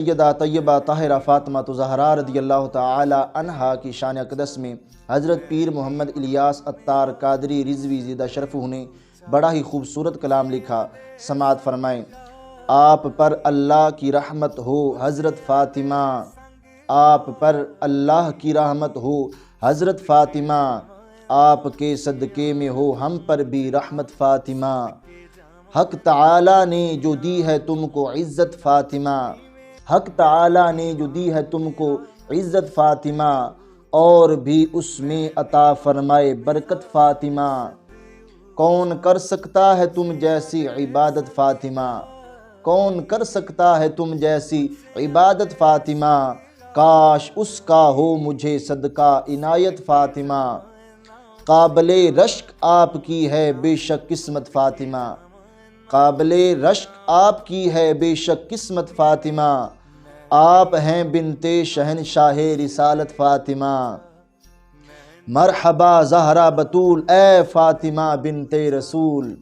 سیدہ طیبہ طاہرہ فاطمہ زہرا رضی اللہ تعالی عنہا کی شان اقدس میں حضرت پیر محمد الیاس عطار قادری رضوی زیدہ شرفہ نے بڑا ہی خوبصورت کلام لکھا، سماعت فرمائیں۔ آپ پر اللہ کی رحمت ہو حضرت فاطمہ، آپ پر اللہ کی رحمت ہو حضرت فاطمہ، آپ کے صدقے میں ہو ہم پر بھی رحمت فاطمہ۔ حق تعالی نے جو دی ہے تم کو عزت فاطمہ، حق تعالی نے جو دی ہے تم کو عزت فاطمہ، اور بھی اس میں عطا فرمائے برکت فاطمہ۔ کون کر سکتا ہے تم جیسی عبادت فاطمہ، کون کر سکتا ہے تم جیسی عبادت فاطمہ، کاش اس کا ہو مجھے صدقہ عنایت فاطمہ۔ قابل رشک آپ کی ہے بے شک قسمت فاطمہ، قابل رشک آپ کی ہے بے شک قسمت فاطمہ، آپ ہیں بنت شہنشاہ رسالت فاطمہ۔ مرحبا زہرا بطول اے فاطمہ بنت رسول،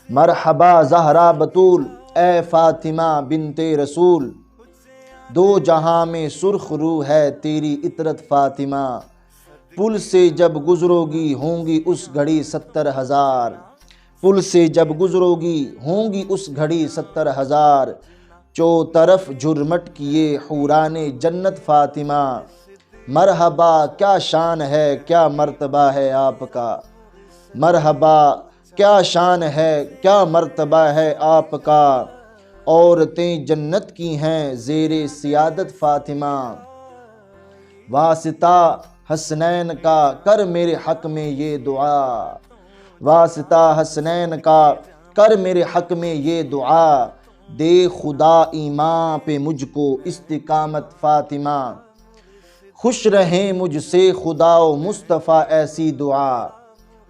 مرحبا زہرا بطول اے فاطمہ بنت رسول، دو جہاں میں سرخ رو ہے تیری عطرت فاطمہ، پل سے جب گزرو گی ہوں گی اس گھڑی 70,000، پل سے جب گزرو گی ہوں گی اس گھڑی 70,000، چوطرف جھرمٹ کیے حوران جنت فاطمہ۔ مرحبا کیا شان ہے کیا مرتبہ ہے آپ کا، مرحبا کیا شان ہے کیا مرتبہ ہے آپ کا، عورتیں جنت کی ہیں زیر سیادت فاطمہ۔ واسطہ حسنین کا کر میرے حق میں یہ دعا، واسطہ حسنین کا کر میرے حق میں یہ دعا، دے خدا ایمان پہ مجھ کو استقامت فاطمہ۔ خوش رہیں مجھ سے خدا و مصطفیٰ ایسی دعا،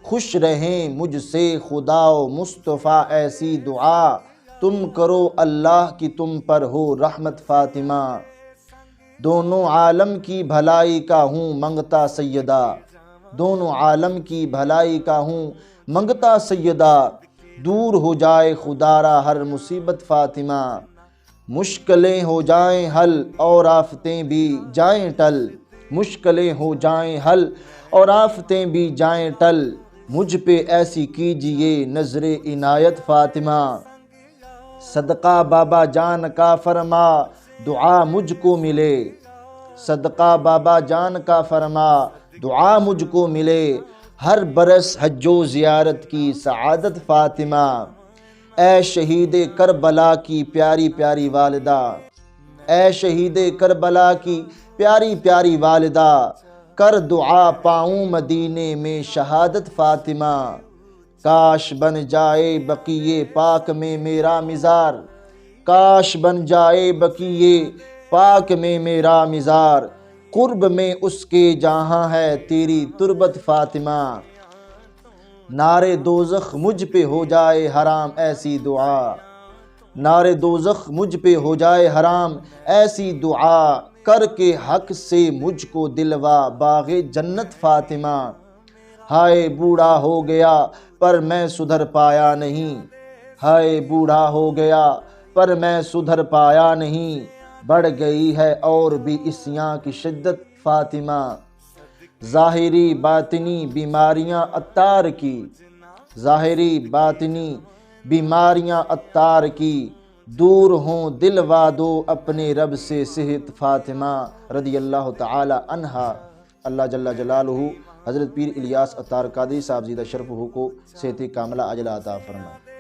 خوش رہیں مجھ سے خدا و مصطفیٰ ایسی دعا، تم کرو اللہ کی تم پر ہو رحمت فاطمہ۔ دونوں عالم کی بھلائی کا ہوں منگتا سیدہ، دونوں عالم کی بھلائی کا ہوں منگتا سیدہ، دور ہو جائے خدا را ہر مصیبت فاطمہ، مشکلیں ہو جائیں حل اور آفتیں بھی جائیں ٹل، مشکلیں ہو جائیں حل اور آفتیں بھی جائیں ٹل، مجھ پہ ایسی کیجئے نظر عنایت فاطمہ۔ صدقہ بابا جان کا فرما دعا مجھ کو ملے، صدقہ بابا جان کا فرما دعا مجھ کو ملے، ہر برس حج و زیارت کی سعادت فاطمہ۔ اے شہید کربلا کی پیاری پیاری والدہ، اے شہید کربلا کی پیاری پیاری والدہ، کر دعا پاؤں مدینے میں شہادت فاطمہ، کاش بن جائے بقیے پاک میں میرا مزار، کاش بن جائے بقیے پاک میں میرا مزار، قرب میں اس کے جہاں ہے تیری تربت فاطمہ۔ نار دوزخ مجھ پہ ہو جائے حرام ایسی دعا، نار دوزخ مجھ پہ ہو جائے حرام ایسی دعا، کر کے حق سے مجھ کو دلوا باغ جنت فاطمہ۔ ہائے بوڑھا ہو گیا پر میں سدھر پایا نہیں، ہائے بوڑھا ہو گیا پر میں سدھر پایا نہیں، بڑھ گئی ہے اور بھی عصیاں کی شدت فاطمہ۔ ظاہری باطنی بیماریاں عطار کی، ظاہری باطنی بیماریاں عطار کی، دور ہوں دلوا دو اپنے رب سے صحت فاطمہ رضی اللہ تعالی عنہا۔ اللہ جل جلالہ حضرت پیر الیاس عطار قادری صاحب زیدہ شرفہ کو صحت کاملہ عاجلہ عطا فرمائے۔